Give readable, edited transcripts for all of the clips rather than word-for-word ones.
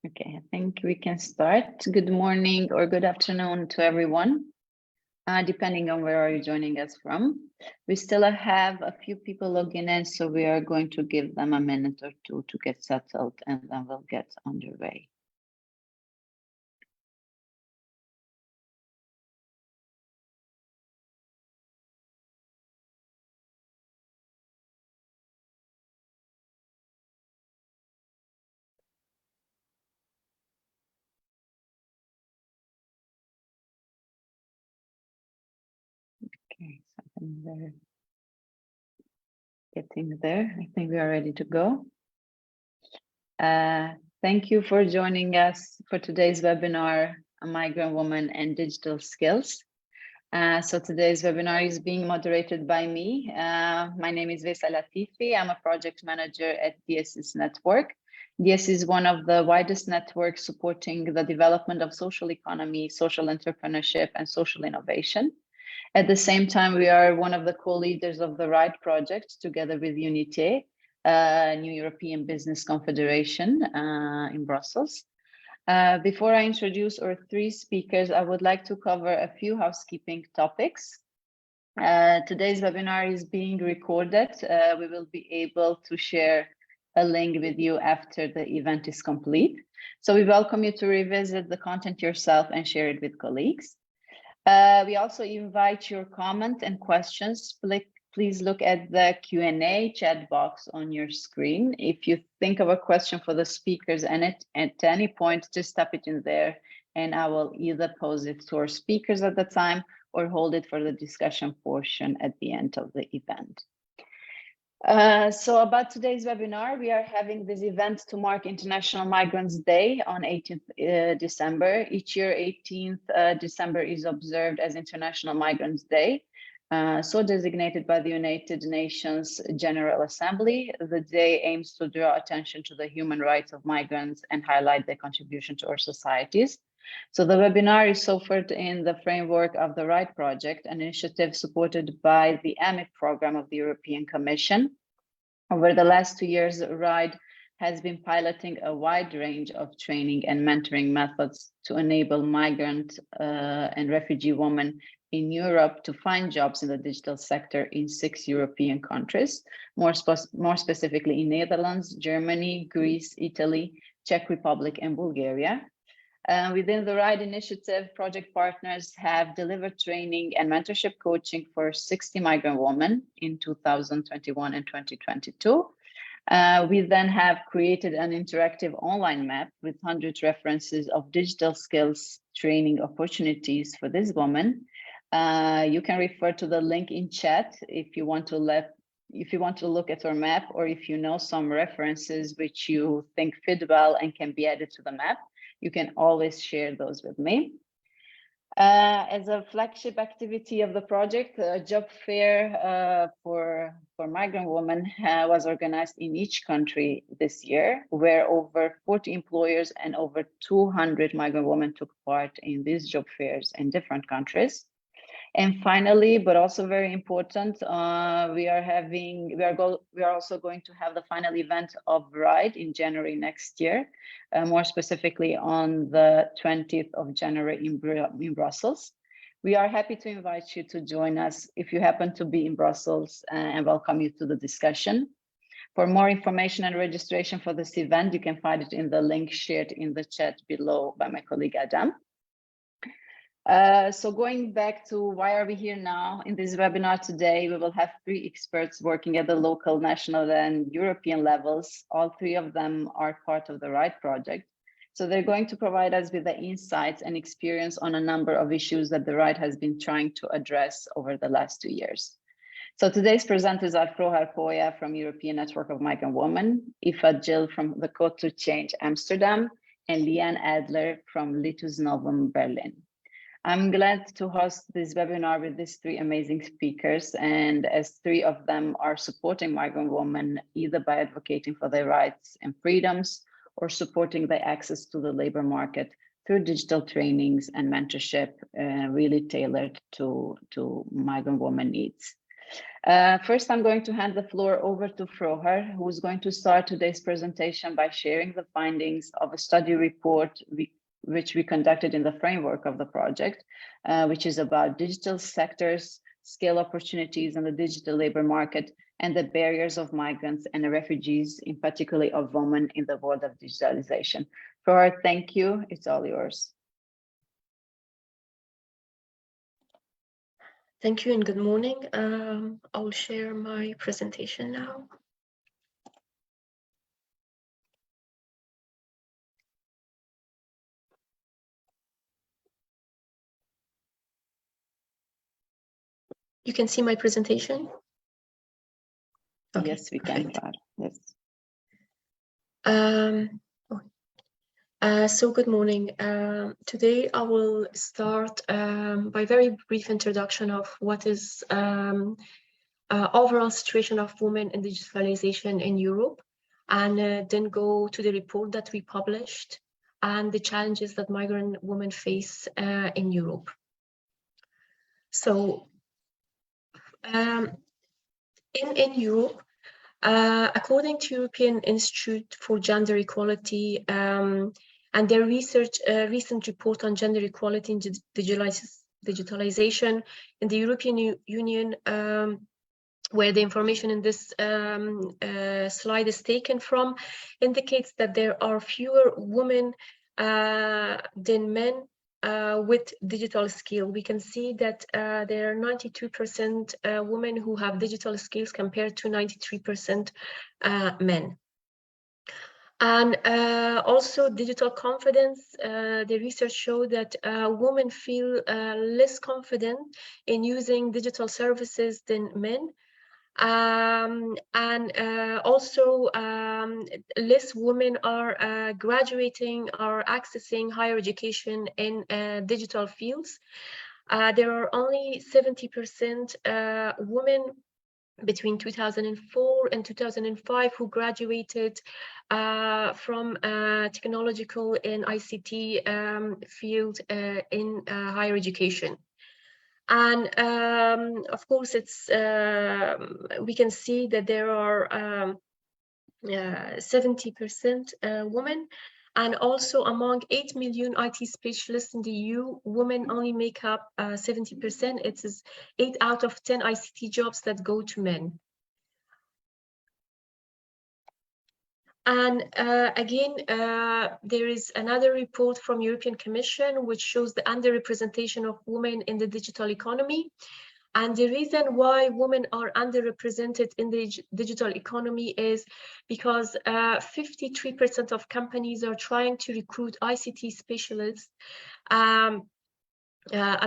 Okay, I think we can start. Good morning or good afternoon to everyone, depending on where are you joining us from. We still have a few people logging in, so we are going to give them a minute or two to get settled, and then we'll get underway. Okay, so I think we're getting there. I think we are ready to go. Thank you for joining us for today's webinar, A Migrant Woman and Digital Skills. So today's webinar is being moderated by me. My name is Vesa Latifi. I'm a project manager at DIESIS Network. DIESIS is one of the widest networks supporting the development of social economy, social entrepreneurship, and social innovation. At the same time, we are one of the co-leaders of the RIDE project together with UNITE, New European Business Confederation in Brussels. Before I introduce our three speakers, I would like to cover a few housekeeping topics. Today's webinar is being recorded. We will be able to share a link with you after the event is complete. So we welcome you to revisit the content yourself and share it with colleagues. We also invite your comment and questions. Please look at the Q&A chat box on your screen. If you think of a question for the speakers and at any point, just type it in there and I will either pose it to our speakers at the time or hold it for the discussion portion at the end of the event. So about today's webinar, we are having this event to mark International Migrants Day on 18th December. Each year, 18th December is observed as International Migrants Day. So designated by the United Nations General Assembly. The day aims to draw attention to the human rights of migrants and highlight their contribution to our societies. So the webinar is offered in the framework of the RIDE project, an initiative supported by the AMIF program of the European Commission. Over the last 2 years, RIDE has been piloting a wide range of training and mentoring methods to enable migrant and refugee women in Europe to find jobs in the digital sector in 6 European countries, more specifically in Netherlands, Germany, Greece, Italy, Czech Republic, and Bulgaria. Within the RIDE initiative, project partners have delivered training and mentorship coaching for 60 migrant women in 2021 and 2022. We then have created an interactive online map with 100 references of digital skills training opportunities for this woman. You can refer to the link in chat if you want to look at our map, or if you know some references which you think fit well and can be added to the map, you can always share those with me. As a flagship activity of the project, a job fair for migrant women was organized in each country this year, where over 40 employers and over 200 migrant women took part in these job fairs in different countries. And finally, but also very important, we are also going to have the final event of RIDE in January next year, more specifically on the 20th of January in Brussels. We are happy to invite you to join us if you happen to be in Brussels and welcome you to the discussion. For more information and registration for this event, you can find it in the link shared in the chat below by my colleague Adam. So going back to why are we here now in this webinar today, we will have 3 experts working at the local, national and European levels. All 3 of them are part of the RIDE project. So they're going to provide us with the insights and experience on a number of issues that the RIDE has been trying to address over the last 2 years. So today's presenters are Frohar Poya from European Network of Migrant Women, Iffat Gill from the Code to Change Amsterdam, and Liane Adler from Litus Novum Berlin. I'm glad to host this webinar with these 3 amazing speakers, and as 3 of them are supporting migrant women either by advocating for their rights and freedoms or supporting their access to the labor market through digital trainings and mentorship really tailored to migrant women needs. First, I'm going to hand the floor over to Frohar, who is going to start today's presentation by sharing the findings of a study report which we conducted in the framework of the project, which is about digital sectors, scale opportunities in the digital labor market, and the barriers of migrants and refugees, in particular of women in the world of digitalization. Frohar, thank you. It's all yours. Thank you and good morning. I'll share my presentation now. You can see my presentation? Okay, yes, we can. Yes. So good morning. Today I will start by a very brief introduction of what is overall situation of women in digitalization in Europe, and then go to the report that we published and the challenges that migrant women face in Europe. So in Europe, according to European Institute for Gender Equality and their recent report on gender equality in digitalization in the European Union, where the information in this slide is taken from, indicates that there are fewer women than men with digital skill. We can see that there are 92% women who have digital skills compared to 93% men. And also digital confidence, the research showed that women feel less confident in using digital services than men. Also less women are graduating or accessing higher education in digital fields. There are only 70% women between 2004 and 2005 who graduated from technological and ICT field in higher education. And of course, it's we can see that there are 70% women, and also among 8 million IT specialists in the EU, women only make up 70%. It is 8 out of 10 ICT jobs that go to men. And again, there is another report from European Commission which shows the underrepresentation of women in the digital economy. And the reason why women are underrepresented in the digital economy is because 53% of companies are trying to recruit ICT specialists. I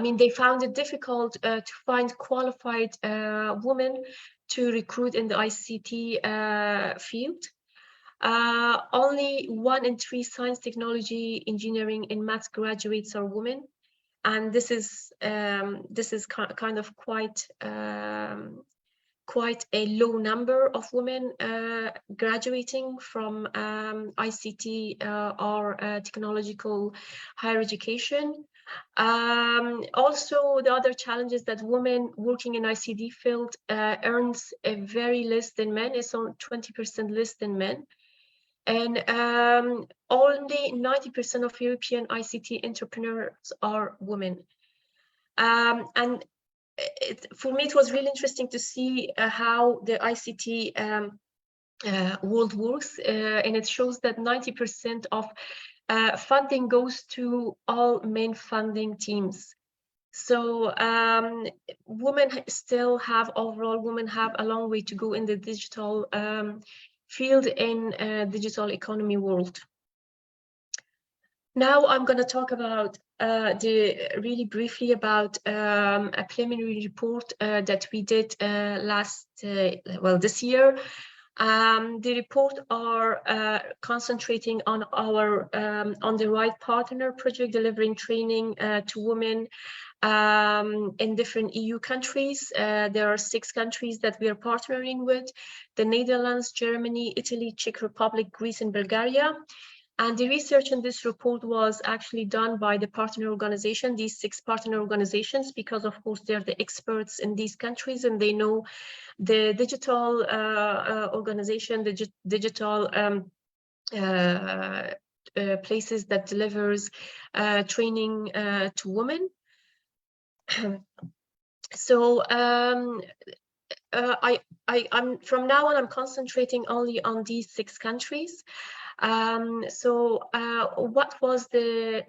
mean, they found it difficult to find qualified women to recruit in the ICT field. Only 1 in 3 science, technology, engineering, and maths graduates are women, and this is kind of quite a low number of women graduating from ICT or technological higher education. Also, the other challenge is that women working in ICT field earns a very less than men. It's on 20% less than men. And only 90% of European ICT entrepreneurs are women. And for me, it was really interesting to see how the ICT world works. And it shows that 90% of funding goes to all main funding teams. So women still have, overall, women have a long way to go in the digital field in digital economy world. Now I'm going to talk about really briefly about a preliminary report that we did this year. The report are concentrating on our on the right partner project, delivering training to women in different EU countries. There are 6 countries that we are partnering with: the Netherlands, Germany, Italy, Czech Republic, Greece, and Bulgaria. And the research in this report was actually done by the partner organization, these 6 partner organizations, because of course they're the experts in these countries and they know the digital organization, the digital places that delivers training to women. So I'm from now on, I'm concentrating only on these 6 countries. What was the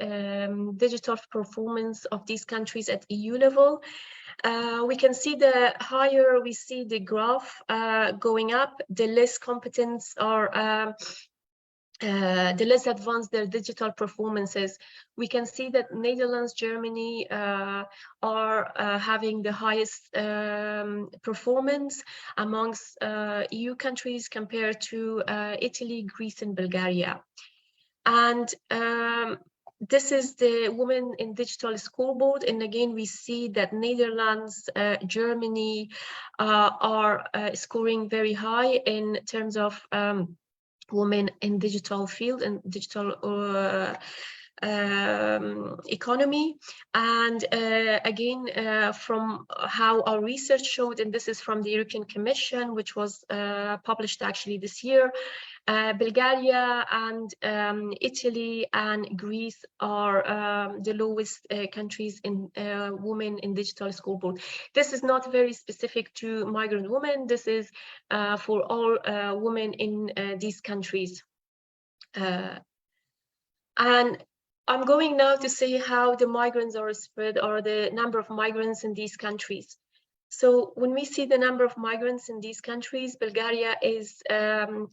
digital performance of these countries at EU level? We can see the higher we see the graph going up, the less competence or the less advanced their digital performances. We can see that Netherlands, Germany are having the highest performance amongst EU countries compared to Italy, Greece, and Bulgaria. And this is the Women in Digital Scoreboard. And again, we see that Netherlands, Germany are scoring very high in terms of women in digital field and digital economy. And again, from how our research showed, and this is from the European Commission, which was published actually this year, Bulgaria and Italy and Greece are the lowest countries in women in digital scoreboard. This is not very specific to migrant women. This is for all women in these countries. And I'm going now to say how the migrants are spread, or the number of migrants in these countries. So when we see the number of migrants in these countries, Bulgaria is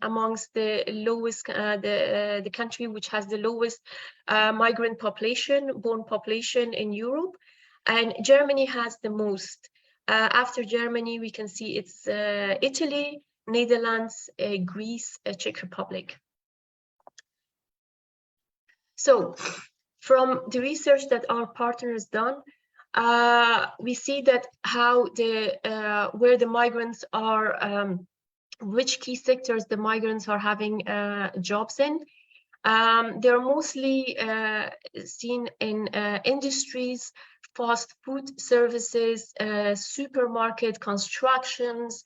amongst the lowest, the country which has the lowest migrant population, born population in Europe, and Germany has the most. After Germany, we can see it's Italy, Netherlands, Greece, Czech Republic. So from the research that our partners done, we see that how the where the migrants are, which key sectors the migrants are having jobs in. They're mostly seen in industries, fast food services, supermarket, constructions,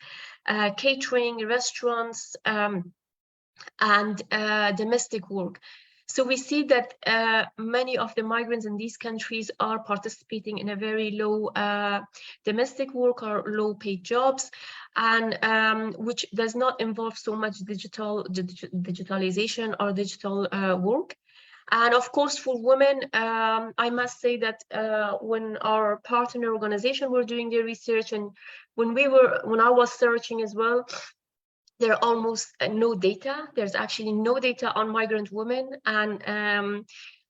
catering, restaurants, and domestic work. So we see that many of the migrants in these countries are participating in a very low domestic work or low paid jobs, and which does not involve so much digitalization or digital work. And of course, for women, I must say that when our partner organization were doing their research, and when I was searching as well, there are almost no data. There's actually no data on migrant women and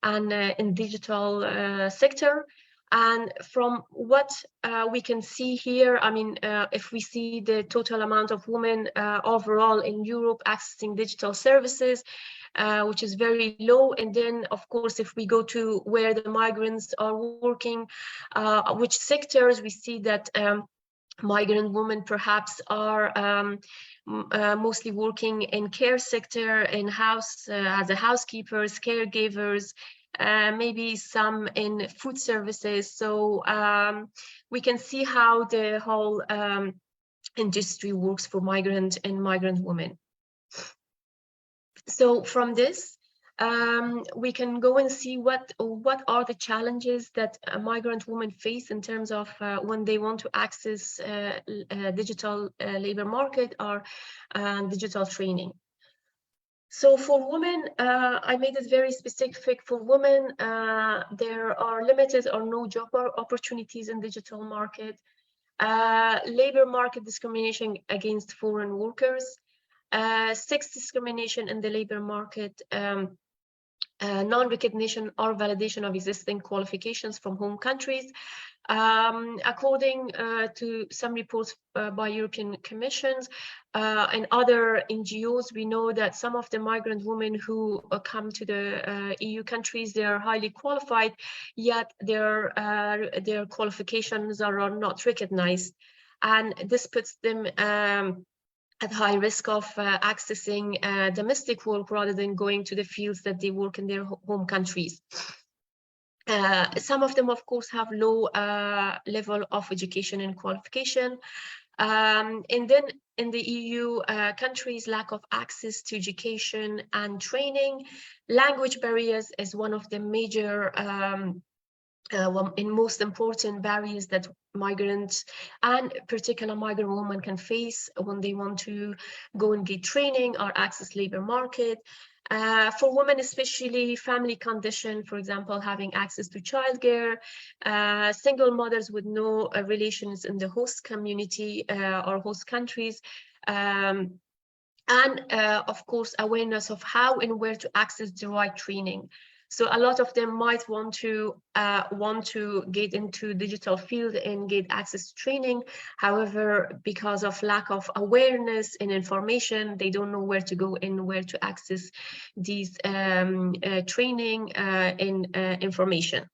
in digital sector. And from what we can see here, I mean, if we see the total amount of women overall in Europe accessing digital services, which is very low. And then, of course, if we go to where the migrants are working, which sectors, we see that migrant women perhaps are mostly working in care sector, in house as a housekeepers, caregivers, maybe some in food services. So we can see how the whole industry works for migrant and migrant women. So from this, we can go and see what are the challenges that migrant women face in terms of when they want to access digital labor market or digital training. So for women, I made it very specific. For women, there are limited or no job opportunities in digital market, labor market discrimination against foreign workers, sex discrimination in the labor market, non-recognition or validation of existing qualifications from home countries. According to some reports by European Commissions and other NGOs, we know that some of the migrant women who come to the EU countries, they are highly qualified, yet their qualifications are not recognized. And this puts them at high risk of accessing domestic work rather than going to the fields that they work in their home countries. Some of them, of course, have low level of education and qualification. And then in the EU countries, lack of access to education and training. Language barriers is one of the major most important barriers that migrants and particular migrant women can face when they want to go and get training or access labor market. For women, especially family condition, for example, having access to childcare, single mothers with no relations in the host community or host countries, and of course, awareness of how and where to access the right training. So a lot of them might want to get into digital field and get access to training. However, because of lack of awareness and information, they don't know where to go and where to access these training and information.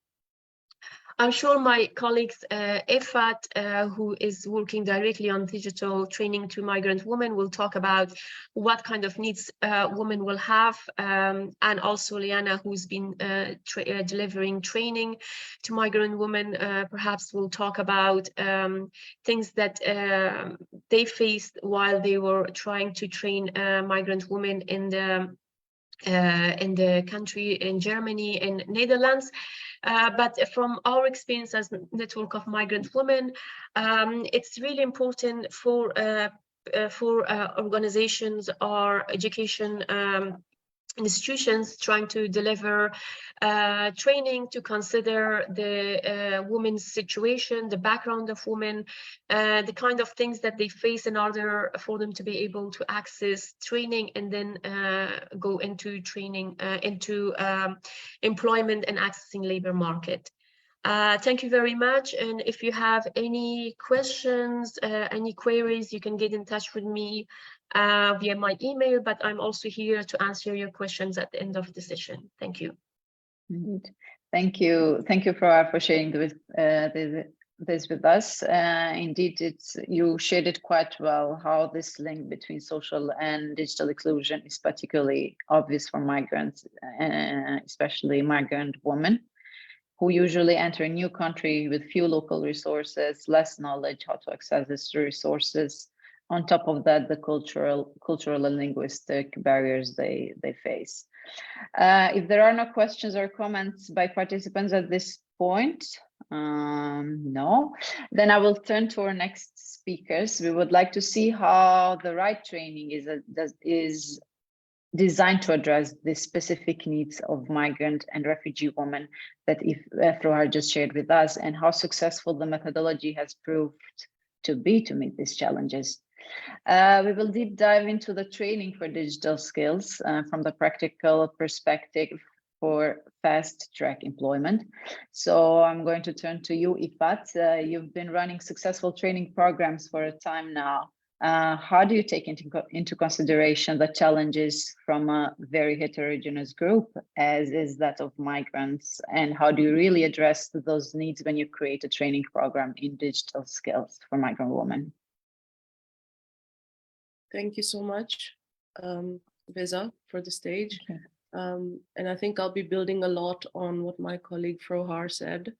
I'm sure my colleagues, Iffat, who is working directly on digital training to migrant women, will talk about what kind of needs women will have. And also Liane, who's been delivering training to migrant women, perhaps will talk about things that they faced while they were trying to train migrant women in the country, in Germany and Netherlands. But from our experience as a network of migrant women, it's really important for organizations or education institutions trying to deliver training to consider the women's situation, the background of women, the kind of things that they face in order for them to be able to access training and then go into training, into employment and accessing labor market. Thank you very much. And if you have any questions, any queries, you can get in touch with me via my email, but I'm also here to answer your questions at the end of the session. Thank you. Indeed. Thank you, Frohar, for sharing this with us. Indeed, you shared it quite well, how this link between social and digital inclusion is particularly obvious for migrants, especially migrant women, who usually enter a new country with few local resources, less knowledge how to access these resources. On top of that, the cultural and linguistic barriers they face. If there are no questions or comments by participants at this point, no, then I will turn to our next speakers. We would like to see how the right training is designed to address the specific needs of migrant and refugee women that Frohar just shared with us, and how successful the methodology has proved to be to meet these challenges. We will deep dive into the training for digital skills from the practical perspective for fast-track employment. So I'm going to turn to you, Iffat. You've been running successful training programs for a time now. How do you take into consideration the challenges from a very heterogeneous group, as is that of migrants, and how do you really address those needs when you create a training program in digital skills for migrant women? Thank you so much, Vesa, for the stage. And I think I'll be building a lot on what my colleague Frohar said,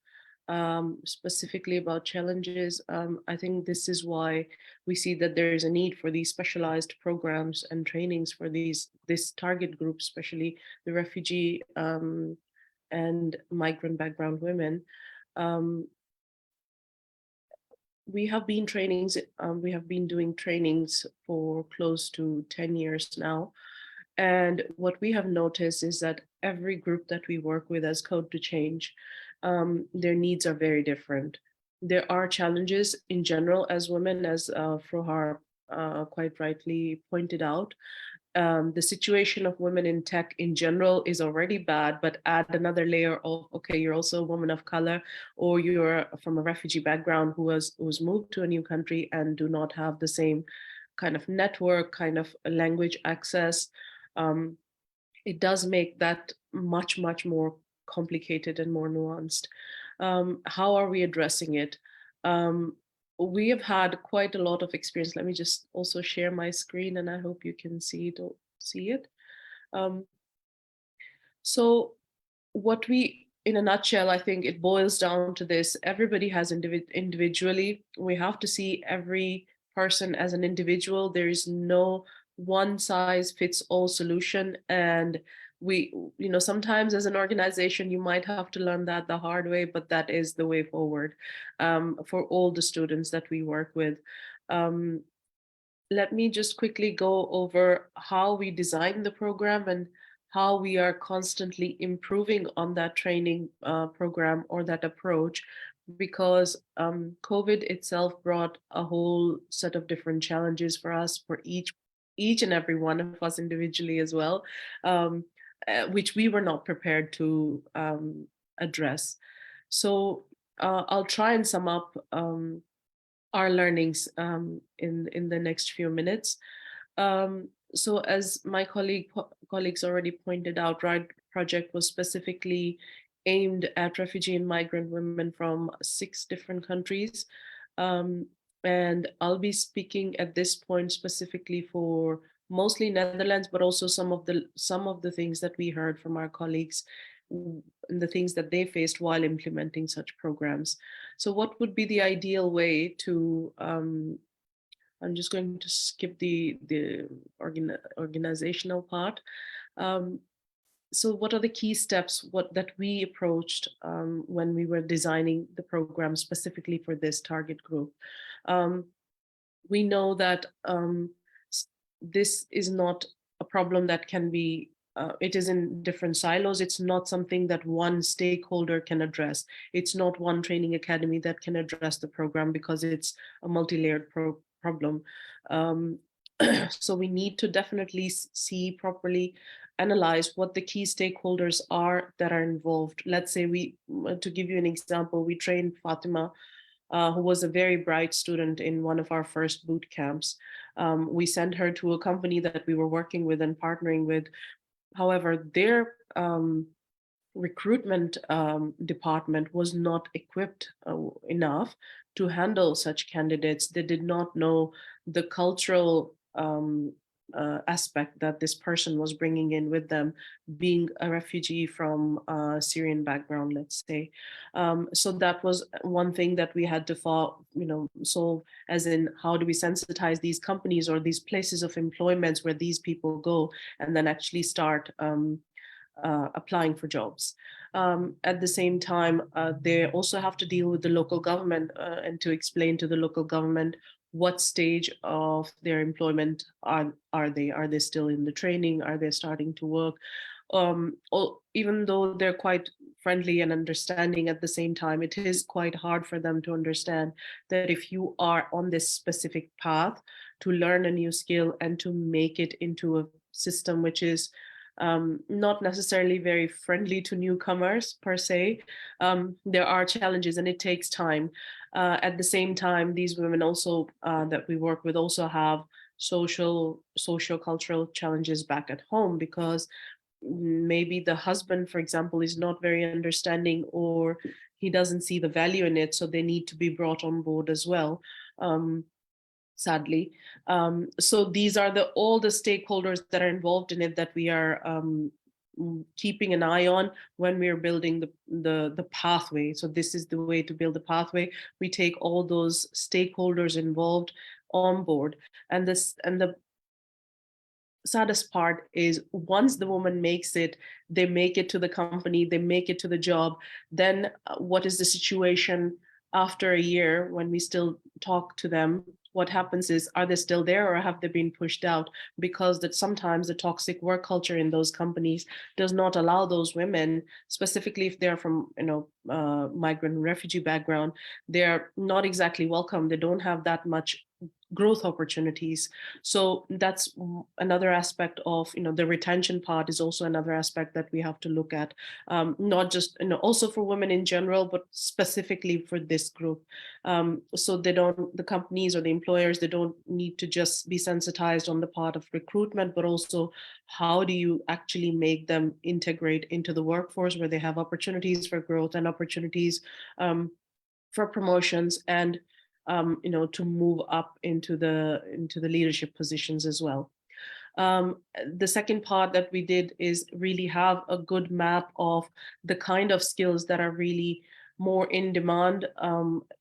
specifically about challenges. I think this is why we see that there is a need for these specialized programs and trainings for this target group, especially the refugee and migrant background women. We have been doing trainings for close to 10 years now. And what we have noticed is that every group that we work with as Code to Change, their needs are very different. There are challenges in general as women, as Frohar quite rightly pointed out. The situation of women in tech in general is already bad, but add another layer of, okay, you're also a woman of color, or you're from a refugee background who's moved to a new country and do not have the same kind of network, kind of language access. It does make that much, much more complicated and more nuanced. How are we addressing it? we have had quite a lot of experience. Let me just also share my screen, and I hope you can see it. So what we, in a nutshell, I think it boils down to this: everybody has individually. We have to see every person as an individual. There is no one size fits all solution, and we, sometimes as an organization you might have to learn that the hard way, but that is the way forward for all the students that we work with. Let me just quickly go over how we design the program and how we are constantly improving on that training program or that approach, because COVID itself brought a whole set of different challenges for us, for each and every one of us individually as well, which we were not prepared to address. So I'll try and sum up our learnings in the next few minutes. So as my colleagues already pointed out, right, project was specifically aimed at refugee and migrant women from 6 different countries. And I'll be speaking at this point specifically for mostly Netherlands, but also some of the things that we heard from our colleagues and the things that they faced while implementing such programs. So what would be the ideal way to, I'm just going to skip the organizational part. So what are the key steps that we approached when we were designing the program specifically for this target group? We know that this is not a problem that can be, it is in different silos. It's not something that one stakeholder can address. It's not one training academy that can address the program, because it's a multi-layered problem. So we need to definitely see, properly analyze what the key stakeholders are that are involved. Let's say to give you an example, we trained Fatima, who was a very bright student in one of our first boot camps. We sent her to a company that we were working with and partnering with. However, their recruitment department was not equipped enough to handle such candidates. They did not know the cultural aspect that this person was bringing in with them, being a refugee from a Syrian background, let's say. So that was one thing that we had to solve, as in, how do we sensitize these companies or these places of employment where these people go, and then actually start applying for jobs. At the same time, they also have to deal with the local government and to explain to the local government what stage of their employment are they? Are they still in the training? Are they starting to work? Even though they're quite friendly and understanding, at the same time, it is quite hard for them to understand that if you are on this specific path to learn a new skill and to make it into a system which is not necessarily very friendly to newcomers per se, there are challenges and it takes time. At the same time, these women also that we work with also have socio-cultural challenges back at home, because maybe the husband, for example, is not very understanding, or he doesn't see the value in it, so they need to be brought on board as well. Sadly. So these are all the stakeholders that are involved in it that we are keeping an eye on when we're building the pathway. So this is the way to build the pathway. We take all those stakeholders involved on board. And the saddest part is, once the woman makes it, they make it to the company, they make it to the job, then what is the situation after a year when we still talk to them? What happens is, are they still there, or have they been pushed out? Because that sometimes the toxic work culture in those companies does not allow those women, specifically if they're from migrant and refugee background, they're not exactly welcome. They don't have that much growth opportunities. So that's another aspect of, the retention part is also another aspect that we have to look at, not just, also for women in general, but specifically for this group. So the companies or the employers, they don't need to just be sensitized on the part of recruitment, but also how do you actually make them integrate into the workforce, where they have opportunities for growth and opportunities for promotions, and to move up into the leadership positions as well. The second part that we did is really have a good map of the kind of skills that are really more in demand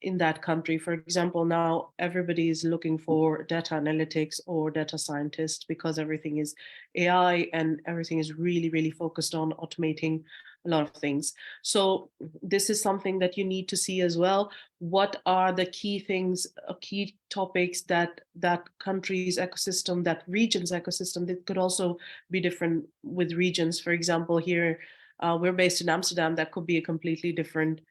in that country. For example, now everybody is looking for data analytics or data scientists because everything is AI and everything is really, really focused on automating a lot of things. So this is something that you need to see as well. What are the key things, key topics that country's ecosystem, that region's ecosystem, that could also be different with regions. For example, here we're based in Amsterdam, that could be a completely different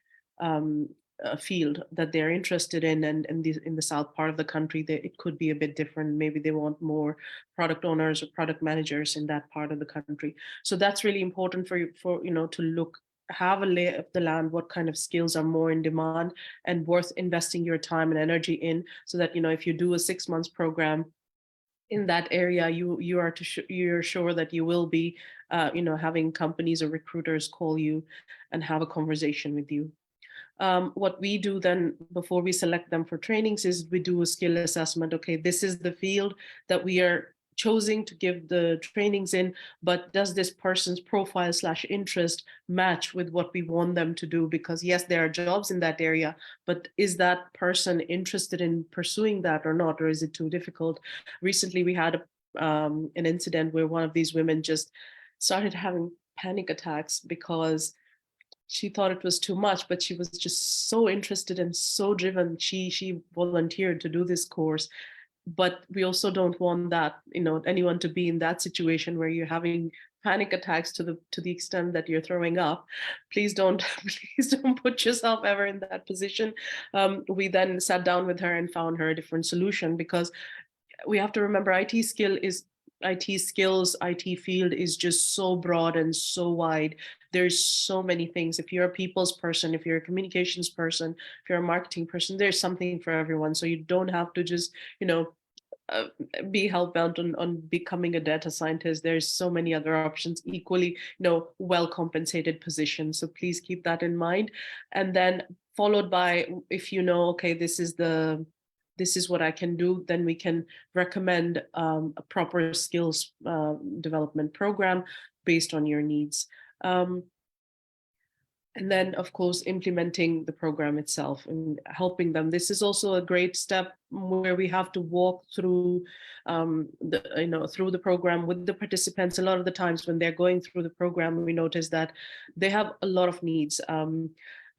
field that they're interested in, and in the south part of the country, it could be a bit different. Maybe they want more product owners or product managers in that part of the country. So that's really important for to look, have a lay of the land, what kind of skills are more in demand and worth investing your time and energy in, so that if you do a 6 months program in that area, you're sure that you will be having companies or recruiters call you and have a conversation with you. What we do then before we select them for trainings is we do a skill assessment. Okay, this is the field that we are choosing to give the trainings in, but does this person's profile / interest match with what we want them to do? Because yes, there are jobs in that area, but is that person interested in pursuing that or not, or is it too difficult? Recently, we had an incident where one of these women just started having panic attacks because she thought it was too much, but she was just so interested and so driven. She volunteered to do this course. But we also don't want that, anyone to be in that situation where you're having panic attacks to the extent that you're throwing up. Please don't put yourself ever in that position. We then sat down with her and found her a different solution, because we have to remember IT skills, IT field is just so broad and so wide. There's so many things. If you're a people's person, if you're a communications person, if you're a marketing person, there's something for everyone. So you don't have to just, be hell-bent on becoming a data scientist. There's so many other options, equally, well compensated positions. So please keep that in mind. And then followed by, if okay, this is what I can do, then we can recommend a proper skills development program based on your needs. And then, of course, implementing the program itself and helping them. This is also a great step where we have to walk through through the program with the participants. A lot of the times when they're going through the program, we notice that they have a lot of needs.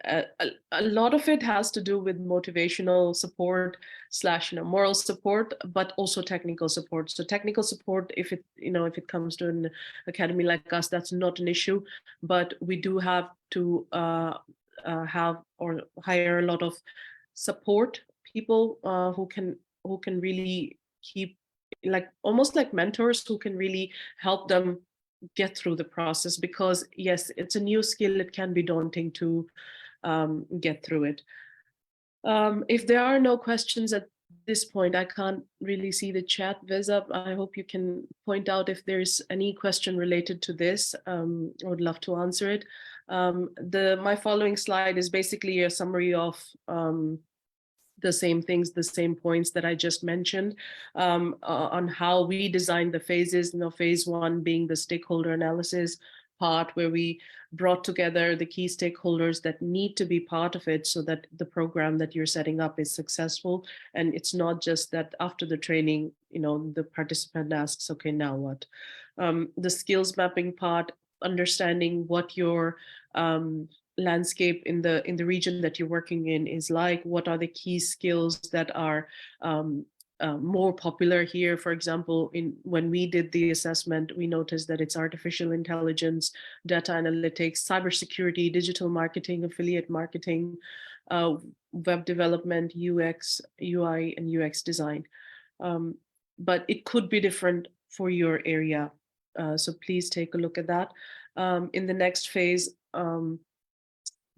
A lot of it has to do with motivational support / moral support, but also technical support. So technical support, if it comes to an academy like us, that's not an issue, but we do have to have or hire a lot of support people who can really keep, almost like mentors, who can really help them get through the process. Because yes, it's a new skill, it can be daunting to get through it. If there are no questions at this point, I can't really see the chat. Vesa, I hope you can point out if there's any question related to this. I would love to answer it. My following slide is basically a summary of the same things, the same points that I just mentioned, on how we designed the phases. Phase 1 being the stakeholder analysis part, where we brought together the key stakeholders that need to be part of it so that the program that you're setting up is successful. And it's not just that after the training, the participant asks, okay, now what? The skills mapping part, understanding what your landscape in the region that you're working in is like. What are the key skills that are more popular here? For example, when we did the assessment, we noticed that it's artificial intelligence, data analytics, cybersecurity, digital marketing, affiliate marketing, web development, UX, UI, and UX design. But it could be different for your area. So please take a look at that. In the next phase,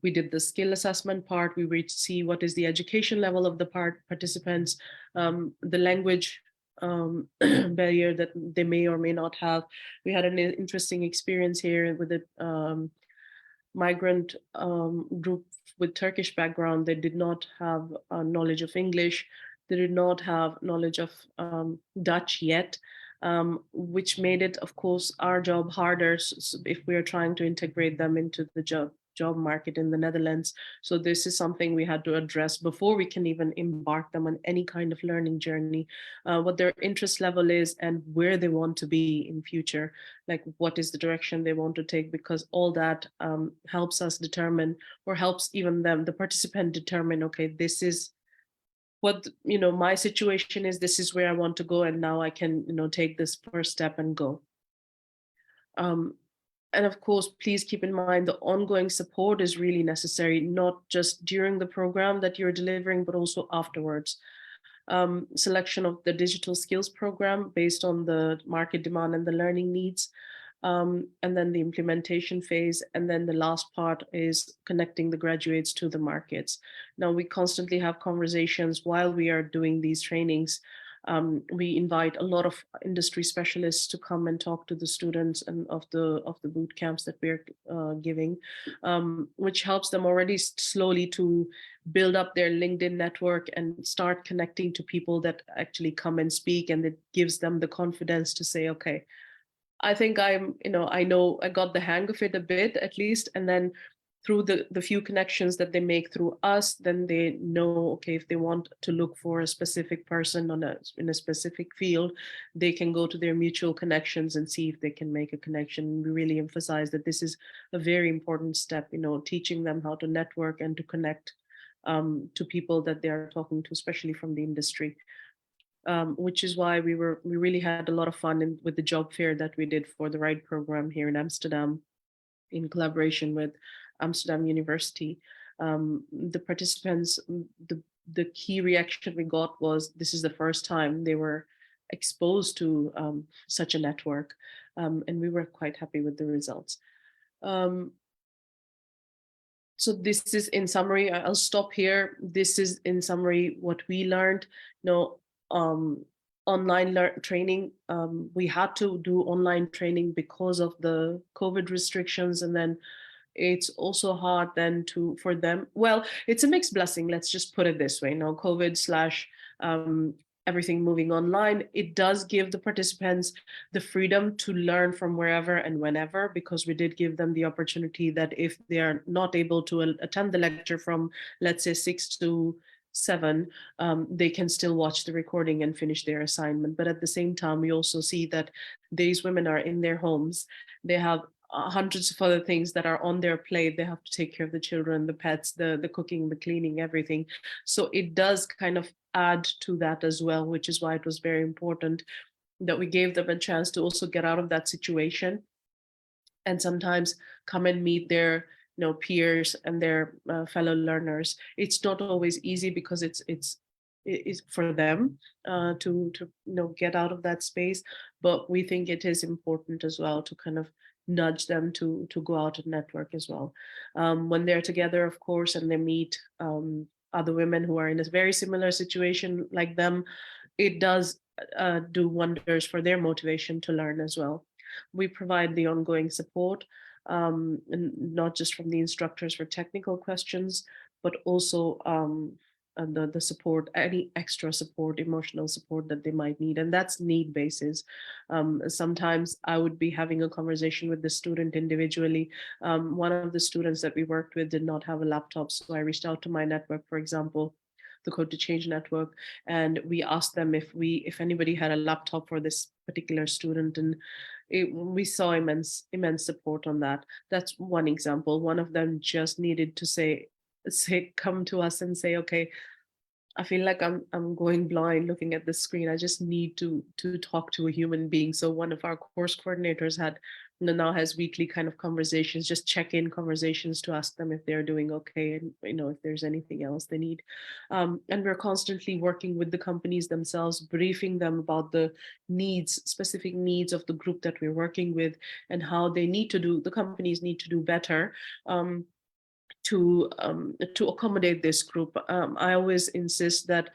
we did the skill assessment part. We would see what is the education level of the participants, the language barrier that they may or may not have. We had an interesting experience here with migrant group with Turkish background, they did not have knowledge of English. They did not have knowledge of Dutch yet, which made it, of course, our job harder if we are trying to integrate them into the job market in the Netherlands. So this is something we had to address before we can even embark them on any kind of learning journey, what their interest level is and where they want to be in future, like what is the direction they want to take, because all that helps us determine, or helps even them, the participant, determine, okay, this is what, my situation is, this is where I want to go, and now I can, take this first step and go. And of course, please keep in mind the ongoing support is really necessary, not just during the program that you're delivering, but also afterwards. Selection of the digital skills program based on the market demand and the learning needs. And then the implementation phase. And then the last part is connecting the graduates to the markets. Now, we constantly have conversations while we are doing these trainings. We invite a lot of industry specialists to come and talk to the students and of the boot camps that we're giving, which helps them already slowly to build up their LinkedIn network and start connecting to people that actually come and speak, and it gives them the confidence to say, okay, I think I know I got the hang of it a bit at least, and then through the few connections that they make through us, then they know, okay, if they want to look for a specific person in a specific field, they can go to their mutual connections and see if they can make a connection. We really emphasize that this is a very important step, teaching them how to network and to connect to people that they are talking to, especially from the industry. Which is why we really had a lot of fun with the job fair that we did for the RIDE program here in Amsterdam, in collaboration with Amsterdam University. The participants, the key reaction we got was, this is the first time they were exposed to such a network, and we were quite happy with the results. So this is in summary. I'll stop here. This is in summary what we learned. Online training, we had to do online training because of the COVID restrictions, and then it's also hard then for them. Well, it's a mixed blessing. Let's just put it this way. COVID / everything moving online, it does give the participants the freedom to learn from wherever and whenever, because we did give them the opportunity that if they are not able to attend the lecture from, let's say, 6 to 7, they can still watch the recording and finish their assignment. But at the same time, we also see that these women are in their homes. They have hundreds of other things that are on their plate. They have to take care of the children, the pets, the cooking, the cleaning, everything. So it does kind of add to that as well, which is why it was very important that we gave them a chance to also get out of that situation and sometimes come and meet their peers and their fellow learners. It's not always easy because it's for them to get out of that space, but we think it is important as well to kind of nudge them to go out and network as well. When they're together, of course, and they meet other women who are in a very similar situation like them, it does do wonders for their motivation to learn as well. We provide the ongoing support, and not just from the instructors for technical questions, but also the support, any extra support, emotional support that they might need. And that's need basis. Sometimes I would be having a conversation with the student individually. One of the students that we worked with did not have a laptop. So I reached out to my network, for example, the Code to Change network, and we asked them if anybody had a laptop for this particular student, and we saw immense support on that. That's one example. One of them just needed to say come to us and say, okay, I feel like I'm going blind looking at the screen. I just need to talk to a human being. So one of our course coordinators now has weekly kind of conversations, just check-in conversations to ask them if they're doing okay, and if there's anything else they need. And we're constantly working with the companies themselves, briefing them about the specific needs of the group that we're working with, and how the companies need to do better to accommodate this group. I always insist that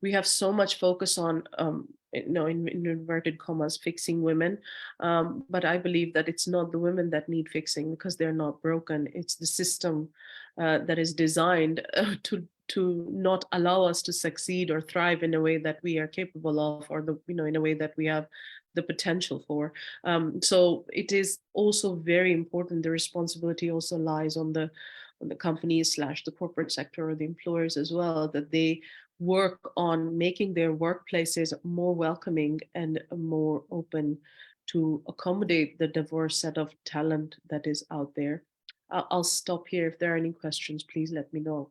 we have so much focus on in inverted commas, fixing women. But I believe that it's not the women that need fixing because they're not broken. It's the system that is designed to not allow us to succeed or thrive in a way that we are capable of, or in a way that we have the potential for. So it is also very important. The responsibility also lies on the companies / the corporate sector or the employers as well, that they work on making their workplaces more welcoming and more open to accommodate the diverse set of talent that is out there. I'll stop here. If there are any questions, please let me know.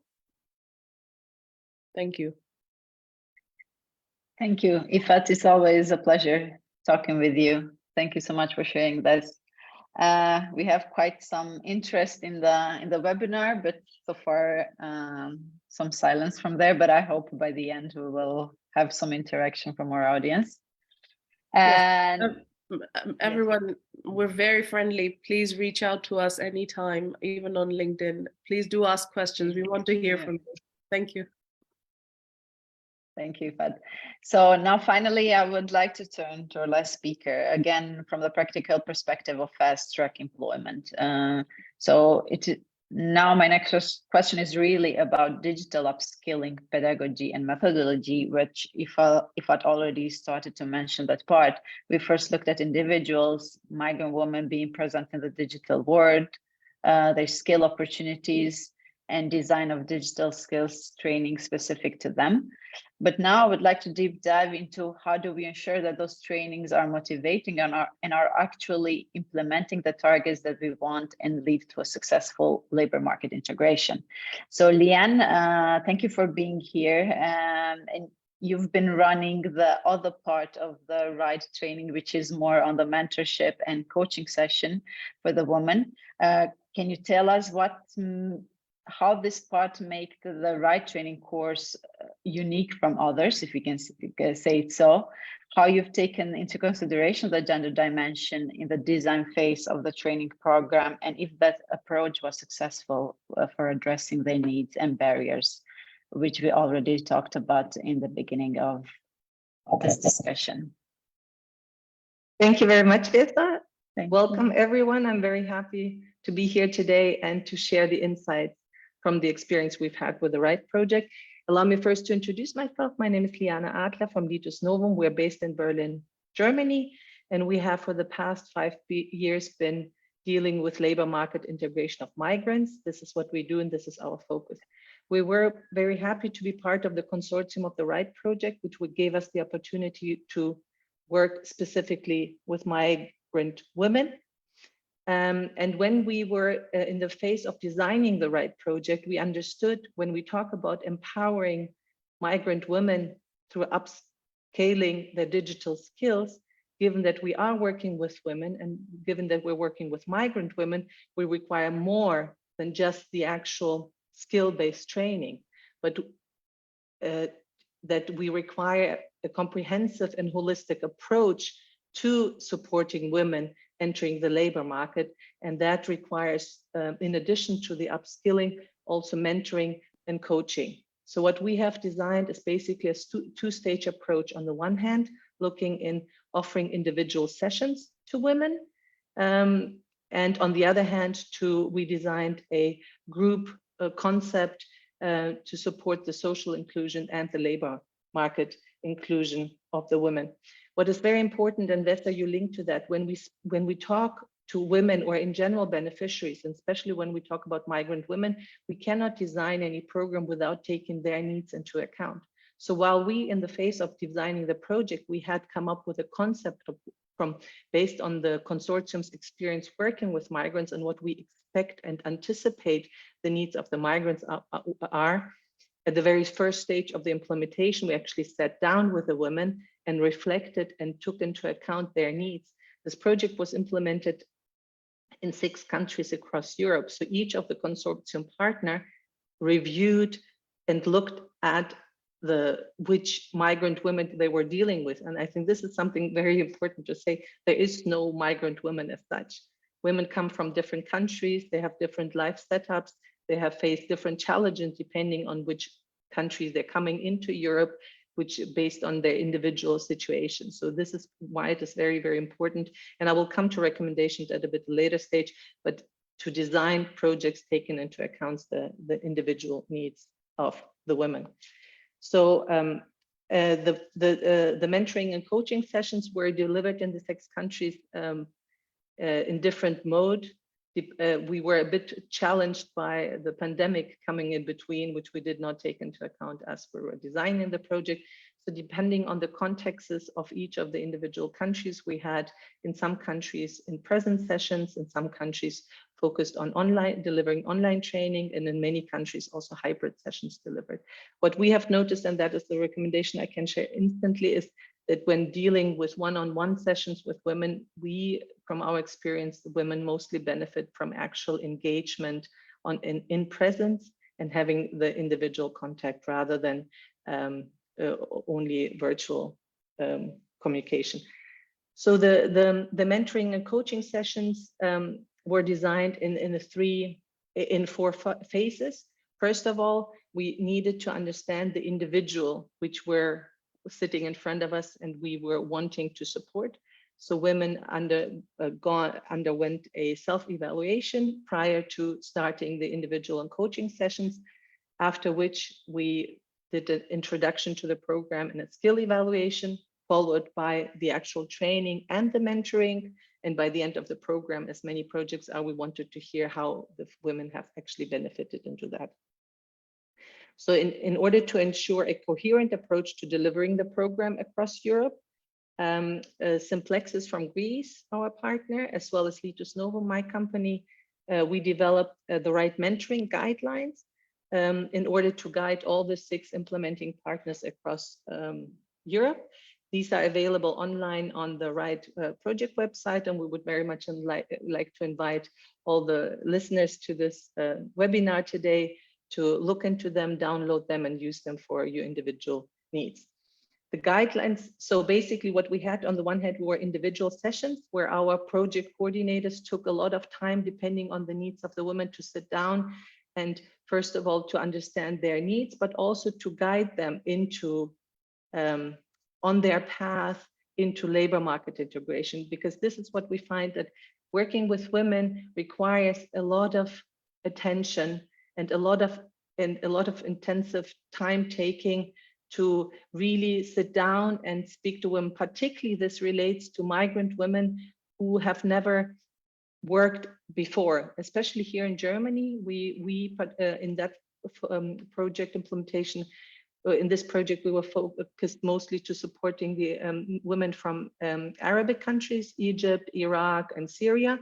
Thank you. Thank you, Iffat. It's always a pleasure talking with you. Thank you so much for sharing this. We have quite some interest in the webinar, but so far some silence from there. But I hope by the end we will have some interaction from our audience. And everyone, we're very friendly. Please reach out to us anytime, even on LinkedIn. Please do ask questions. We want to hear from you. Thank you. Thank you, Iffat. So now finally, I would like to turn to our last speaker, again, from the practical perspective of fast-track employment. Now my next question is really about digital upskilling, pedagogy and methodology, which Iffat already started to mention that part. We first looked at individuals, migrant women being present in the digital world, their skill opportunities, and design of digital skills training specific to them. But now I would like to deep dive into how do we ensure that those trainings are motivating and are actually implementing the targets that we want and lead to a successful labor market integration. So Liane, thank you for being here. And you've been running the other part of the RIDE training, which is more on the mentorship and coaching session for the woman. Can you tell us how this part makes the RIDE training course unique from others, if we can say it so, how you've taken into consideration the gender dimension in the design phase of the training program, and if that approach was successful for addressing their needs and barriers, which we already talked about in the beginning of this discussion. Thank you very much, Vesa. Welcome, everyone. I'm very happy to be here today and to share the insights from the experience we've had with the RIDE project. Allow me first to introduce myself. My name is Liane Adler from Litus Novum. We're based in Berlin, Germany, and we have for the past 5 years been dealing with labor market integration of migrants. This is what we do, and this is our focus. We were very happy to be part of the consortium of the RIDE project, which gave us the opportunity to work specifically with migrant women. And when we were in the phase of designing the RIDE project, we understood when we talk about empowering migrant women through upscaling their digital skills, given that we are working with women and given that we're working with migrant women, we require more than just the actual skill-based training, but that we require a comprehensive and holistic approach to supporting women entering the labor market. And that requires, in addition to the upskilling, also mentoring and coaching. So what we have designed is basically a two-stage approach. On the one hand, looking in offering individual sessions to women. And on the other hand, we designed a group concept to support the social inclusion and the labor market inclusion of the women. What is very important, and Vesa, you link to that, when we talk to women or in general beneficiaries, and especially when we talk about migrant women, we cannot design any program without taking their needs into account. So while we, in the phase of designing the project, we had come up with a concept based on the consortium's experience working with migrants and what we expect and anticipate the needs of the migrants are. At the very first stage of the implementation, we actually sat down with the women and reflected and took into account their needs. This project was implemented in 6 countries across Europe. So each of the consortium partner reviewed and looked at which migrant women they were dealing with. And I think this is something very important to say. There is no migrant women as such. Women come from different countries. They have different life setups. They have faced different challenges depending on which countries they're coming into Europe. which based on their individual situation. So this is why it is very, very important. And I will come to recommendations at a bit later stage, but to design projects taking into account the individual needs of the women. So the mentoring and coaching sessions were delivered in the 6 countries in different mode. We were a bit challenged by the pandemic coming in between, which we did not take into account as we were designing the project. So depending on the contexts of each of the individual countries, we had in some countries in-present sessions, in some countries focused on delivering online training, and in many countries also hybrid sessions delivered. What we have noticed, and that is the recommendation I can share instantly, is that when dealing with one-on-one sessions with women, from our experience, the women mostly benefit from actual engagement in presence and having the individual contact rather than only virtual communication. So the mentoring and coaching sessions were designed in 4 phases. First of all, we needed to understand the individual which were sitting in front of us and we were wanting to support. So women underwent a self-evaluation prior to starting the individual and coaching sessions, after which we did an introduction to the program and a skill evaluation, followed by the actual training and the mentoring. And by the end of the program, as many projects are, we wanted to hear how the women have actually benefited into that. So in order to ensure a coherent approach to delivering the program across Europe, Simplexis from Greece, our partner, as well as Litus Novum, my company, we developed the right mentoring guidelines in order to guide all the 6 implementing partners across Europe. These are available online on the right project website, and we would very much like to invite all the listeners to this webinar today to look into them, download them, and use them for your individual needs. The guidelines, so basically what we had on the one hand were individual sessions where our project coordinators took a lot of time, depending on the needs of the women, to sit down and first of all to understand their needs, but also to guide them into on their path into labor market integration, because this is what we find, that working with women requires a lot of attention and a lot of intensive time taking to really sit down and speak to women. Particularly this relates to migrant women who have never worked before, especially here in Germany. We in that project implementation, in this project, we were focused mostly to supporting the women from Arabic countries, Egypt, Iraq, and Syria.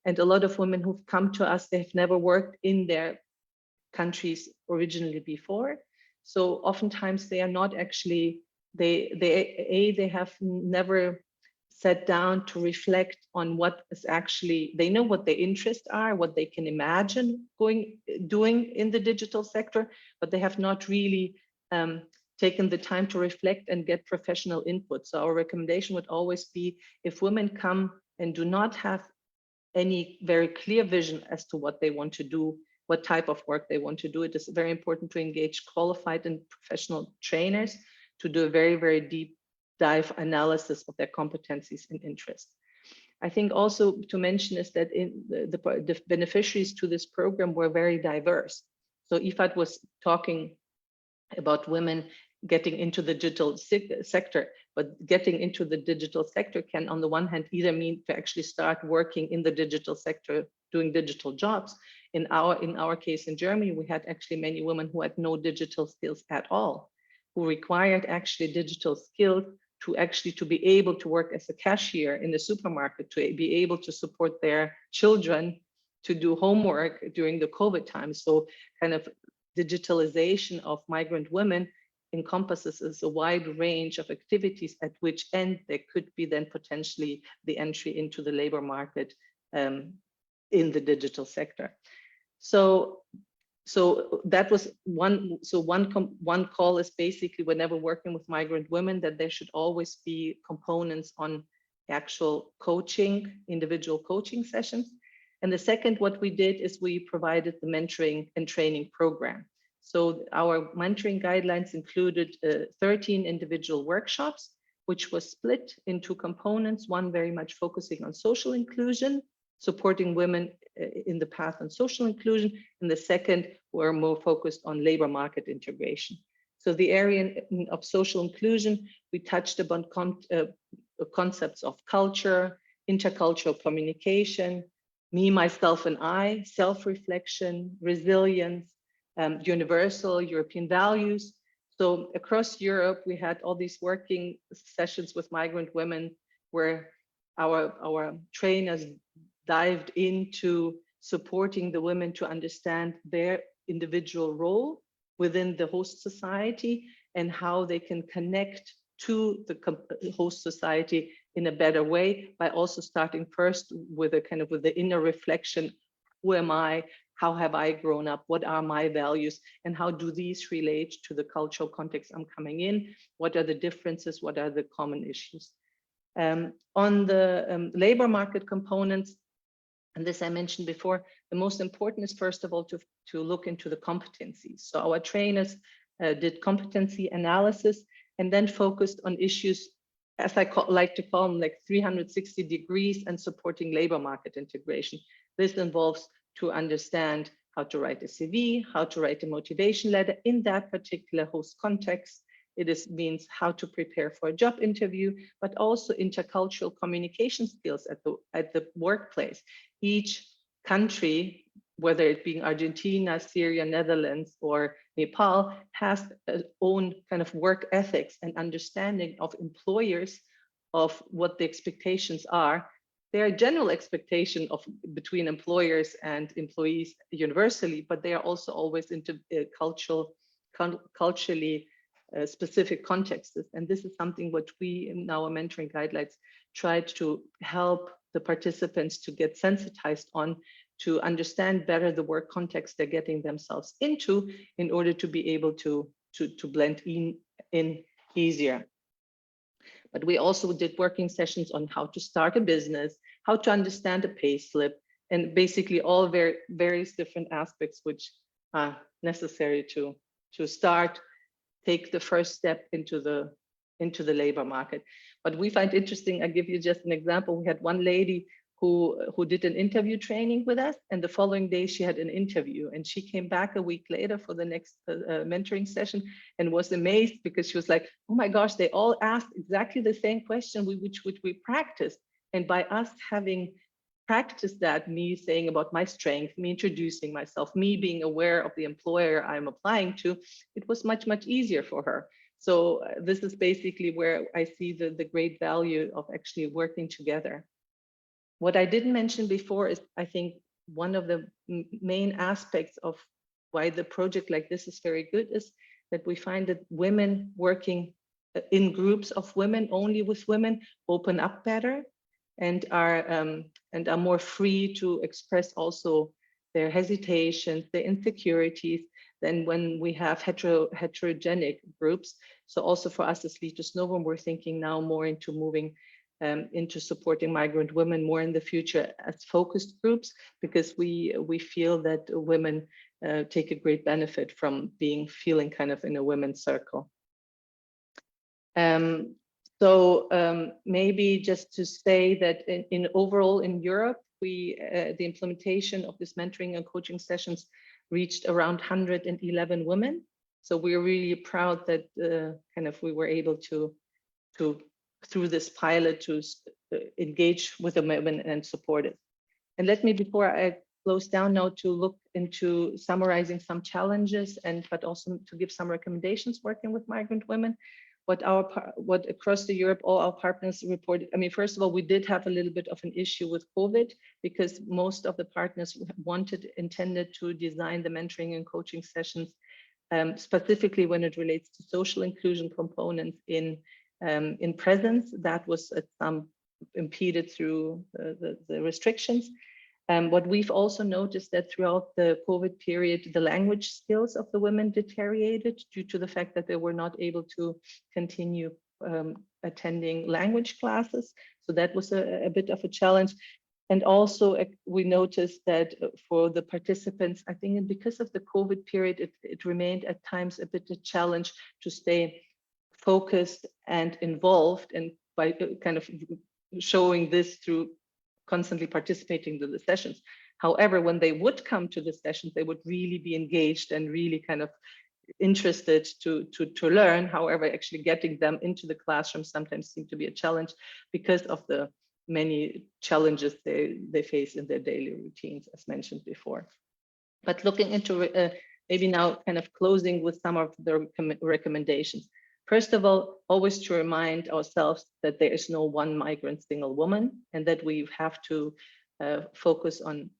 And a lot of women who've come to us, they have never worked in their countries originally before. So oftentimes they are not actually, they have never sat down to reflect on what is actually, they know what their interests are, what they can imagine doing in the digital sector, but they have not really taken the time to reflect and get professional input. So our recommendation would always be, if women come and do not have any very clear vision as to what they want to do, what type of work they want to do, it is very important to engage qualified and professional trainers to do a very, very deep dive analysis of their competencies and interests. I think also to mention is that in the beneficiaries to this program were very diverse. So Iffat was talking about women getting into the digital sector, but getting into the digital sector can on the one hand either mean to actually start working in the digital sector, doing digital jobs. In our case in Germany, we had actually many women who had no digital skills at all, who required actually digital skills to be able to work as a cashier in the supermarket, to be able to support their children to do homework during the COVID time. So kind of digitalization of migrant women encompasses a wide range of activities, at which end there could be then potentially the entry into the labor market in the digital sector. So that was one. So one call is basically, whenever working with migrant women, that there should always be components on actual coaching, individual coaching sessions. And the second, what we did is we provided the mentoring and training program. So our mentoring guidelines included 13 individual workshops, which was split into components, one very much focusing on social inclusion, supporting women in the path on social inclusion, and the second were more focused on labor market integration. So the area of social inclusion, we touched upon concepts of culture, intercultural communication, me, myself, and I, self-reflection, resilience, universal European values. So across Europe, we had all these working sessions with migrant women where our trainers dived into supporting the women to understand their individual role within the host society and how they can connect to the host society in a better way by also starting first with a kind of with the inner reflection. Who am I? How have I grown up? What are my values? And how do these relate to the cultural context I'm coming in? What are the differences? What are the common issues? On the labor market components, and this I mentioned before, the most important is first of all to look into the competencies. So our trainers did competency analysis and then focused on issues, as I like to call them, like 360 degrees and supporting labor market integration. This involves to understand how to write a CV, how to write a motivation letter in that particular host context. It means how to prepare for a job interview, but also intercultural communication skills at the workplace. Each country, whether it being Argentina, Syria, Netherlands, or Nepal, has its own kind of work ethics and understanding of employers of what the expectations are. There are general expectations between employers and employees universally, but they are also always into culturally specific contexts. And this is something what we in our mentoring guidelines tried to help the participants to get sensitized on, to understand better the work context they're getting themselves into in order to be able to blend in easier. But we also did working sessions on how to start a business, how to understand a pay slip, and basically all various different aspects which are necessary to start, take the first step into the labor market. But we find interesting, I'll give you just an example. We had one lady who did an interview training with us, and the following day she had an interview, and she came back a week later for the next mentoring session and was amazed because she was like, oh my gosh, they all asked exactly the same question which we practiced. And by us having practiced that, me saying about my strength, me introducing myself, me being aware of the employer I'm applying to, it was much, much easier for her. So this is basically where I see the great value of actually working together. What I didn't mention before is, I think, one of the main aspects of why the project like this is very good is that we find that women working in groups of women, only with women, open up better and are more free to express also their hesitations, their insecurities than when we have heterogenic groups. So also for us as Litus Novum, we're thinking now more into moving into supporting migrant women more in the future as focused groups, because we feel that women take a great benefit from feeling kind of in a women's circle. Maybe just to say that in overall in Europe, the implementation of this mentoring and coaching sessions reached around 111 women. So we're really proud that we were able to through this pilot to engage with the women and support it. And let me, before I close down now, to look into summarizing some challenges but also to give some recommendations working with migrant women. What across Europe, all our partners reported. I mean, first of all, we did have a little bit of an issue with COVID because most of the partners intended to design the mentoring and coaching sessions specifically when it relates to social inclusion components in presence. That was impeded through the restrictions. What we've also noticed that throughout the COVID period, the language skills of the women deteriorated due to the fact that they were not able to continue attending language classes. So that was a bit of a challenge. And also we noticed that for the participants, I think because of the COVID period, it remained at times a bit a challenge to stay focused and involved, and by kind of showing this through constantly participating in the sessions. However, when they would come to the sessions, they would really be engaged and really kind of interested to learn. However, actually getting them into the classroom sometimes seemed to be a challenge because of the many challenges they face in their daily routines, as mentioned before. But looking into maybe now kind of closing with some of the recommendations. First of all, always to remind ourselves that there is no one migrant single woman, and that we have to focus on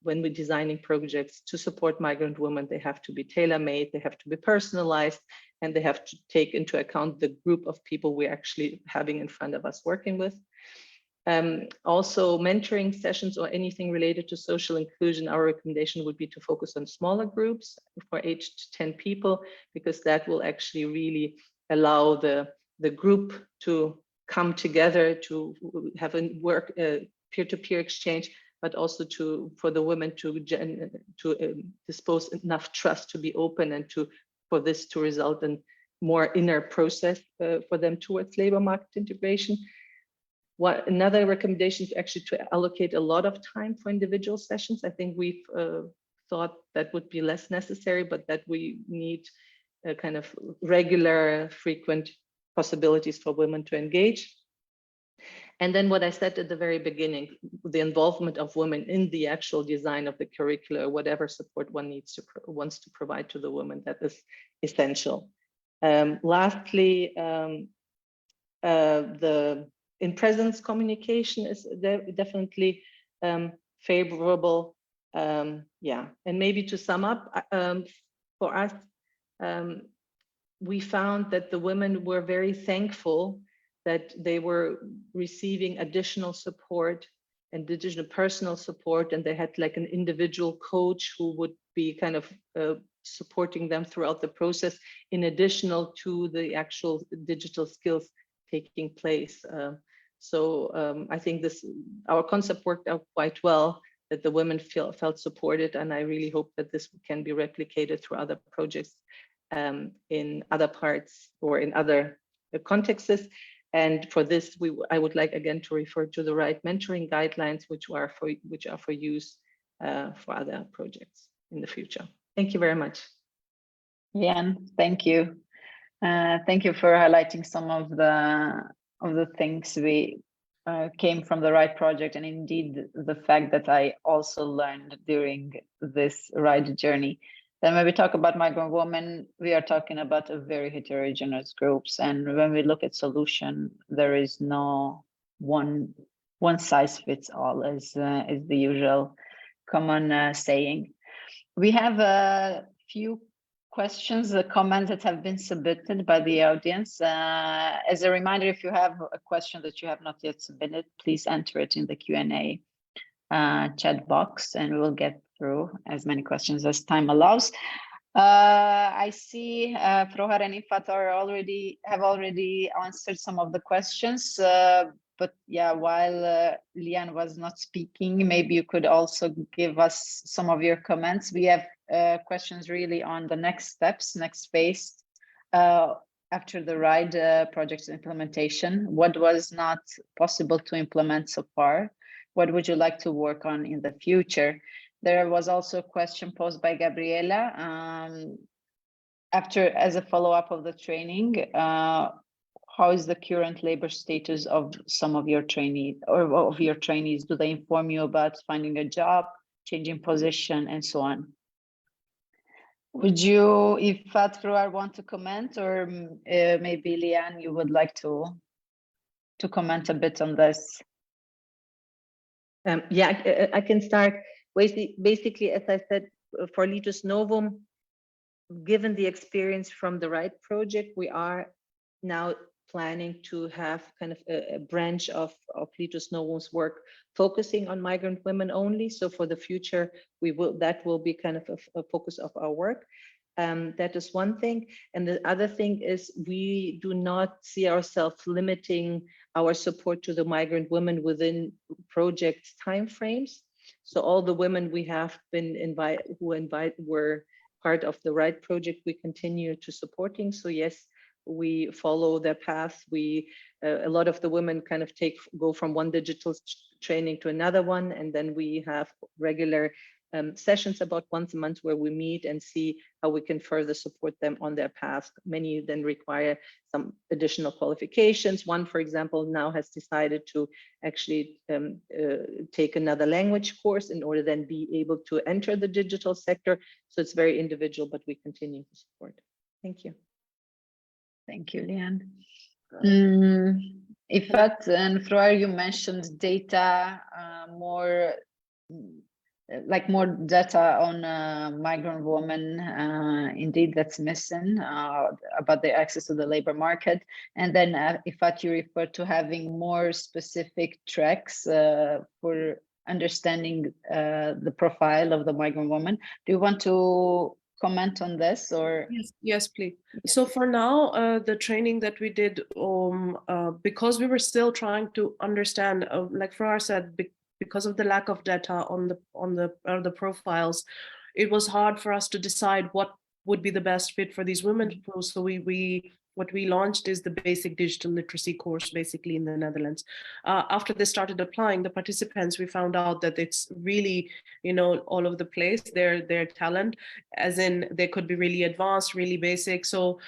when we're designing projects to support migrant women. They have to be tailor-made, they have to be personalized, and they have to take into account the group of people we're actually having in front of us working with. Also, mentoring sessions or anything related to social inclusion, our recommendation would be to focus on smaller groups for 8 to 10 people, because that will actually really allow the group to come together, to have a work peer-to-peer exchange, but also for the women to dispose enough trust to be open, and for this to result in more inner process for them towards labor market integration. Another recommendation is actually to allocate a lot of time for individual sessions. I think we've thought that would be less necessary, but that we need a kind of regular, frequent possibilities for women to engage. And then what I said at the very beginning, the involvement of women in the actual design of the curricula, whatever support one wants to provide to the women, that is essential. Lastly, the in-presence communication is definitely favorable. Yeah, and maybe to sum up, for us, we found that the women were very thankful that they were receiving additional support and additional personal support, and they had like an individual coach who would be kind of supporting them throughout the process, in additional to the actual digital skills taking place. I think our concept worked out quite well, that the women felt supported, and I really hope that this can be replicated through other projects in other parts or in other contexts. And for this, I would like again to refer to the right mentoring guidelines, which are for use for other projects in the future. Thank you very much. Liane, thank you. Thank you for highlighting some of the things we came from the right project, and indeed the fact that I also learned during this ride journey. Then when we talk about migrant women, we are talking about a very heterogeneous groups, and when we look at solution, there is no one size fits all, is the usual common saying. We have a few questions, comments that have been submitted by the audience. As a reminder, if you have a question that you have not yet submitted, please enter it in the Q&A chat box, and we will get through as many questions as time allows. I see Frohar and Iffat have already answered some of the questions, but yeah, while Liane was not speaking, maybe you could also give us some of your comments. We have questions really on the next steps, next phase after the RIDE project's implementation. What was not possible to implement so far? What would you like to work on in the future? There was also a question posed by Gabriela. As a follow-up of the training, how is the current labor status of some of your trainees or of your trainees? Do they inform you about finding a job, changing position, and so on? Would you, if Frohar want to comment, or maybe Liane, you would like to comment a bit on this? Yeah, I can start. Basically, as I said, for Litus Novum, given the experience from the RIDE project, we are now planning to have kind of a branch of Litus Novum's work focusing on migrant women only. So for the future, that will be kind of a focus of our work. That is one thing. And the other thing is, we do not see ourselves limiting our support to the migrant women within projects timeframes. So all the women we have been were part of the RIGHT project, we continue to supporting. So yes, we follow their path. A lot of the women kind of go from one digital training to another one, and then we have regular sessions about once a month where we meet and see how we can further support them on their path. Many then require some additional qualifications. One, for example, now has decided to actually take another language course in order then be able to enter the digital sector. So it's very individual, but we continue to support. Thank you. Thank you, Liane. Iffat and Frohar, you mentioned data, more data on migrant women. Indeed, that's missing about their access to the labor market. And then Iffat, you referred to having more specific tracks for understanding the profile of the migrant woman. Do you want to comment on this, or? Yes, please. Yes. So for now, the training that we did, because we were still trying to understand, like Frohar said, because of the lack of data on the profiles, it was hard for us to decide what would be the best fit for these women. So what we launched is the basic digital literacy course, basically in the Netherlands. After they started applying, the participants, we found out that it's really, all over the place, their talent, as in they could be really advanced, really basic. So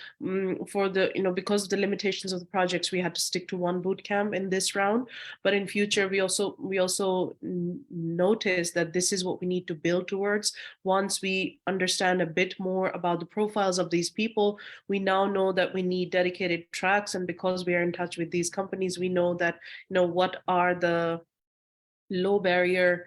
for the, because of the limitations of the projects, we had to stick to one boot camp in this round. But in future, we also noticed that this is what we need to build towards. Once we understand a bit more about the profiles of these people, we now know that we need dedicated tracks, and because we are in touch with these companies, we know that what are the low barrier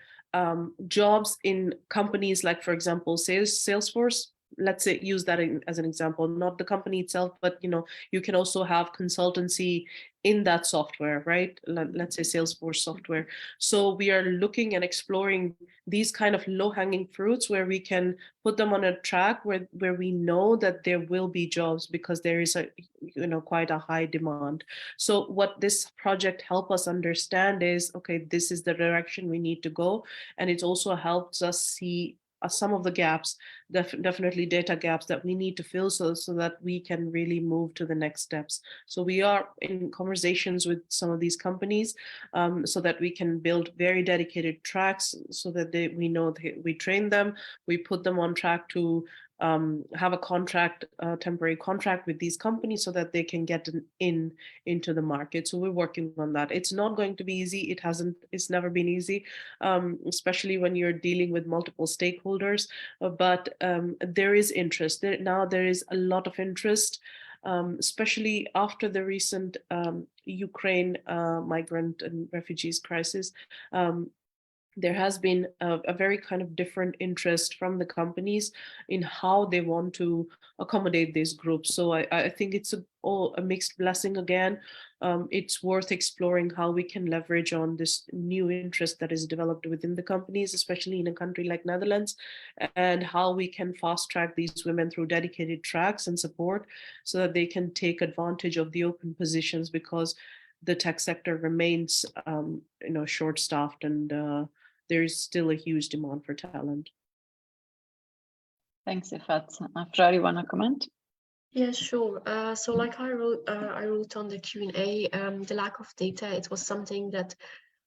jobs in companies like, for example, Salesforce. Let's say, use that as an example, not the company itself, but you can also have consultancy in that software, right? Let's say Salesforce software. So we are looking and exploring these kind of low-hanging fruits where we can put them on a track where we know that there will be jobs, because there is quite a high demand. So what this project helped us understand is, okay, this is the direction we need to go, and it also helps us see some of the gaps, definitely data gaps that we need to fill so that we can really move to the next steps. So we are in conversations with some of these companies so that we can build very dedicated tracks so that we know we train them, we put them on track to have a temporary contract with these companies so that they can get into the market. So we're working on that. It's not going to be easy. It's never been easy, especially when you're dealing with multiple stakeholders, but there is interest. There is a lot of interest, especially after the recent Ukraine migrant and refugees crisis. There has been a very kind of different interest from the companies in how they want to accommodate these groups. So I think it's a mixed blessing again. It's worth exploring how we can leverage on this new interest that is developed within the companies, especially in a country like Netherlands, and how we can fast track these women through dedicated tracks and support so that they can take advantage of the open positions, because the tech sector remains short-staffed, and there is still a huge demand for talent. Thanks, Iffat. Frohar, you want to comment? Yeah, sure. So like I wrote on the Q&A, the lack of data, it was something that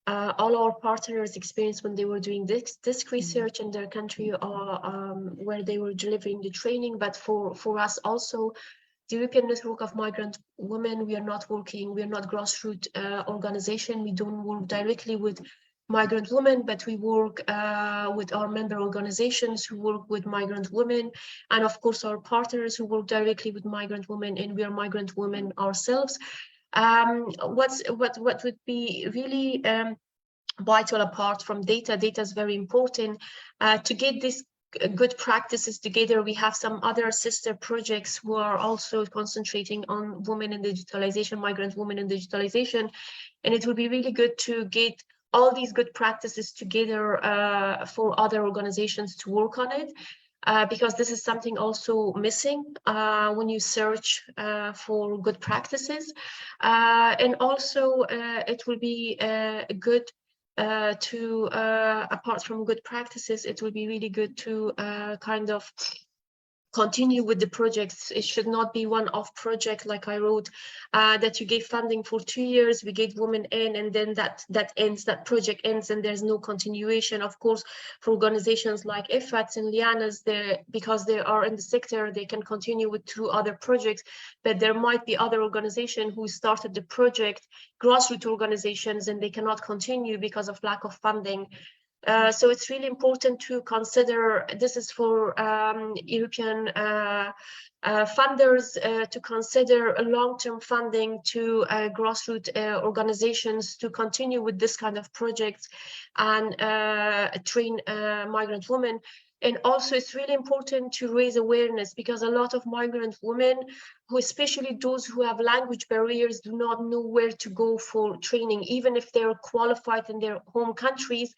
all our partners experienced when they were doing this research in their country, or where they were delivering the training. But for us also, the European Network of Migrant Women, we are not grassroots organization. We don't work directly with migrant women, but we work with our member organizations who work with migrant women, and of course our partners who work directly with migrant women, and we are migrant women ourselves. What would be really vital apart from data is very important to get this good practices together. We have some other sister projects who are also concentrating on women in digitalization, migrant women in digitalization, and it would be really good to get all these good practices together for other organizations to work on it, because this is something also missing when you search for good practices. And also it will be good apart from good practices, it will be really good to kind of continue with the projects. It should not be one-off project like I wrote, that you gave funding for 2 years, we gave women in, and then that ends, that project ends, and there's no continuation. Of course, for organizations like Iffat and Liane's, because they are in the sector, they can continue with 2 other projects, but there might be other organizations who started the project, grassroots organizations, and they cannot continue because of lack of funding. So it's really important to consider, this is for European funders, to consider a long-term funding to grassroots organizations to continue with this kind of projects and train migrant women. And also it's really important to raise awareness, because a lot of migrant women, who especially those who have language barriers, do not know where to go for training, even if they're qualified in their home countries.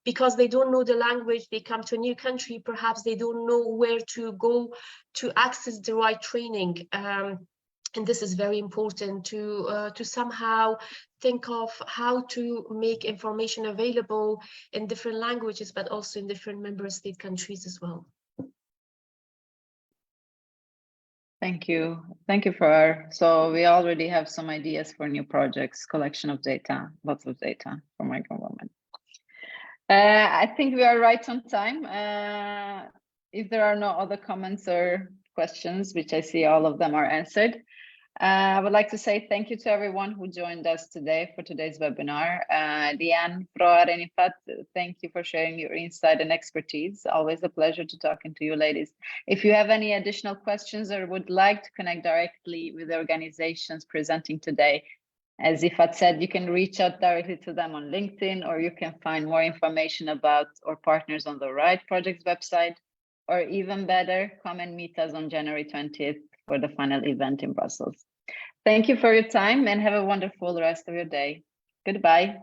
Because they don't know the language, they come to a new country, perhaps they don't know where to go to access the right training. And this is very important to somehow think of how to make information available in different languages, but also in different member state countries as well. Thank you. Thank you, Frohar. So we already have some ideas for new projects, collection of data, lots of data for migrant women. I think we are right on time. If there are no other comments or questions, which I see all of them are answered, I would like to say thank you to everyone who joined us today for today's webinar. Liane, Frohar, and Iffat, thank you for sharing your insight and expertise. Always a pleasure to talking to you ladies. If you have any additional questions or would like to connect directly with the organizations presenting today, as Iffat said, you can reach out directly to them on LinkedIn, or you can find more information about our partners on the RIGHT Project's website, or even better, come and meet us on January 20th for the final event in Brussels. Thank you for your time and have a wonderful rest of your day. Goodbye.